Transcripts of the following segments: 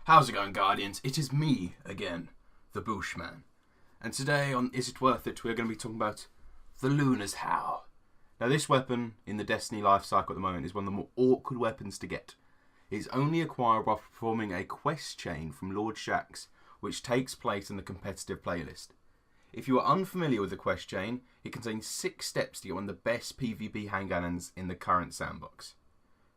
How's it going, Guardians? It is me again, the Bushman. And today on Is It Worth It, we're going to be talking about the Luna's Howl. Now, this weapon in the Destiny life cycle at the moment is one of the more awkward weapons to get. It is only acquired by performing a quest chain from Lord Shaxx, which takes place in the competitive playlist. If you are unfamiliar with the quest chain, it contains 6 steps to get one of the best PvP handgunners in the current sandbox.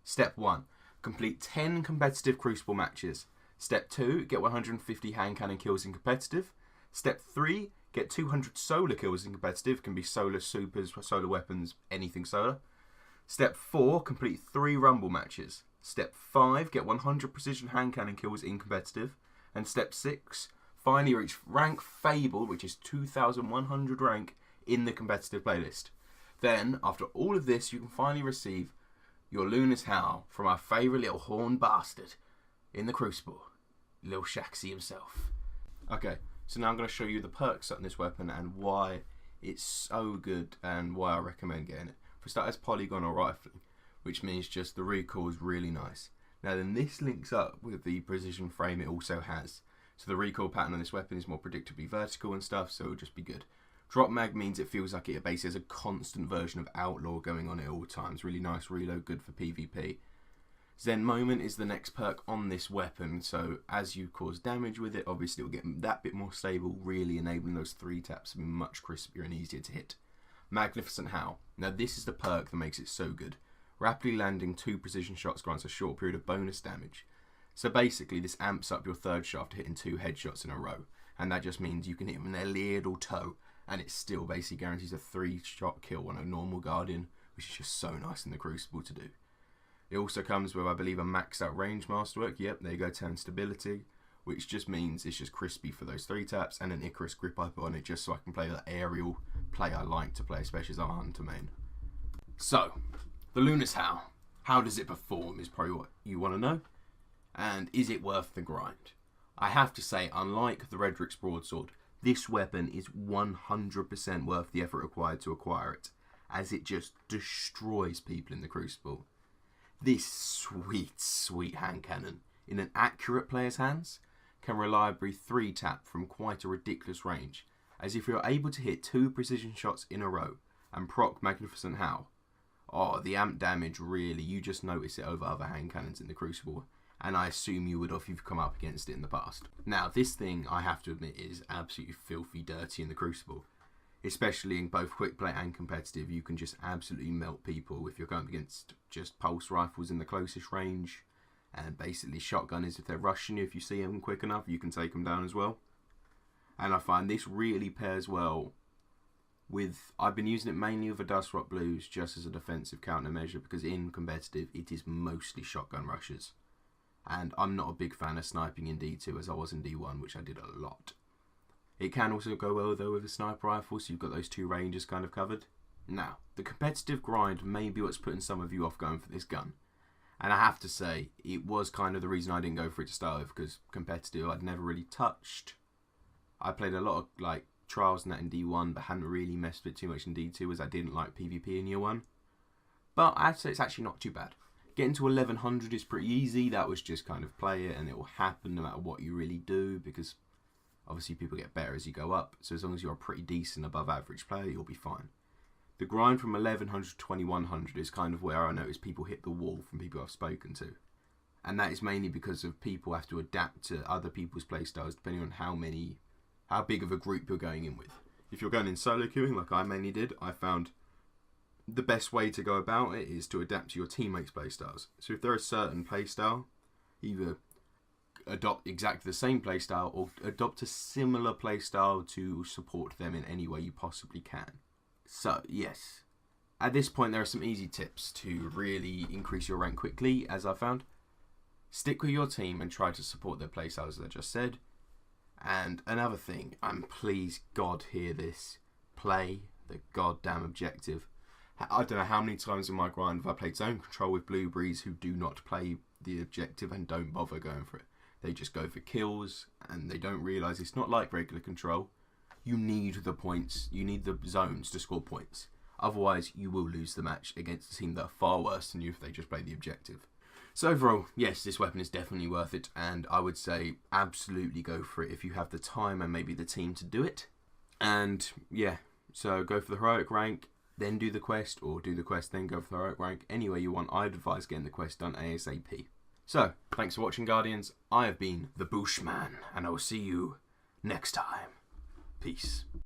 Step 1. Complete 10 competitive Crucible matches. Step 2. Get 150 hand cannon kills in competitive. Step 3. Get 200 solar kills in competitive. Can be solar supers, solar weapons, anything solar. Step 4. Complete 3 rumble matches. Step 5. Get 100 precision hand cannon kills in competitive. And step 6. Finally reach rank Fable, which is 2100 rank in the competitive playlist. Then, after all of this, you can finally receive your Luna's Howl from our favourite little horned bastard in the Crucible, Lil Shaxy himself. Okay, so now I'm going to show you the perks on this weapon and why it's so good and why I recommend getting it. For starters, polygonal rifling, which means just the recoil is really nice. Now then, this links up with the precision frame it also has. So the recoil pattern on this weapon is more predictably vertical and stuff, so it'll just be good. Drop mag means it feels like it basically has a constant version of Outlaw going on at all times. Really nice reload, good for PvP. Zen Moment is the next perk on this weapon, so as you cause damage with it, obviously it will get that bit more stable, really enabling those 3 taps to be much crispier and easier to hit. Magnificent Howl. Now this is the perk that makes it so good. Rapidly landing 2 precision shots grants a short period of bonus damage. So basically this amps up your third shaft to hitting 2 headshots in a row, and that just means you can hit them in their lid or toe, and it still basically guarantees a 3-shot kill on a normal Guardian, which is just so nice in the Crucible to do. It also comes with, I believe, a maxed out range masterwork. Yep, there you go, 10 stability, which just means it's just crispy for those 3 taps, and an Icarus grip I put on it just so I can play that aerial play I like to play, especially as a hunter main. So, the Luna's Howl. How does it perform is probably what you want to know. And is it worth the grind? I have to say, unlike the Redrick's Broadsword, this weapon is 100% worth the effort required to acquire it, as it just destroys people in the Crucible. This sweet, sweet hand cannon, in an accurate player's hands, can reliably 3-tap from quite a ridiculous range, as if you're able to hit 2 precision shots in a row and proc Magnificent Howl. Oh, the amp damage really, you just notice it over other hand cannons in the Crucible, and I assume you would if you've come up against it in the past. Now, this thing, I have to admit, is absolutely filthy dirty in the Crucible. Especially in both quick play and competitive, you can just absolutely melt people if you're going against just pulse rifles in the closest range. And basically shotgunners, if they're rushing you, if you see them quick enough, you can take them down as well. And I find this really pairs well with, I've been using it mainly with the Dust Rock Blues just as a defensive countermeasure, because in competitive it is mostly shotgun rushes. And I'm not a big fan of sniping in D2 as I was in D1, which I did a lot. It can also go well though with a sniper rifle, so you've got those 2 ranges kind of covered. Now, the competitive grind may be what's putting some of you off going for this gun. And I have to say, it was kind of the reason I didn't go for it to start with, because competitive I'd never really touched. I played a lot of like trials and that in D1, but hadn't really messed with it too much in D2 as I didn't like PvP in year 1. But I have to say it's actually not too bad. Getting to 1100 is pretty easy. That was just kind of play it and it will happen no matter what you really do, because obviously people get better as you go up. So as long as you're a pretty decent above average player, you'll be fine. The grind from 1100 to 2100 is kind of where I notice people hit the wall from people I've spoken to. And that is mainly because of people have to adapt to other people's playstyles depending on how big of a group you're going in with. If you're going in solo queuing like I mainly did, I found the best way to go about it is to adapt to your teammates' playstyles. So if they're a certain playstyle, either adopt exactly the same playstyle or adopt a similar playstyle to support them in any way you possibly can. So, yes. At this point, there are some easy tips to really increase your rank quickly, as I found. Stick with your team and try to support their playstyles, as I just said. And another thing, and please God hear this, play the goddamn objective. I don't know how many times in my grind have I played zone control with blueberries who do not play the objective and don't bother going for it. They just go for kills and they don't realise it's not like regular control. You need the points, you need the zones to score points. Otherwise, you will lose the match against a team that are far worse than you if they just play the objective. So overall, yes, this weapon is definitely worth it, and I would say absolutely go for it if you have the time and maybe the team to do it. And yeah, so go for the heroic rank, then do the quest, or do the quest, then go for the heroic rank. Any way you want, I'd advise getting the quest done ASAP. So, thanks for watching, Guardians. I have been the Bushman, and I will see you next time. Peace.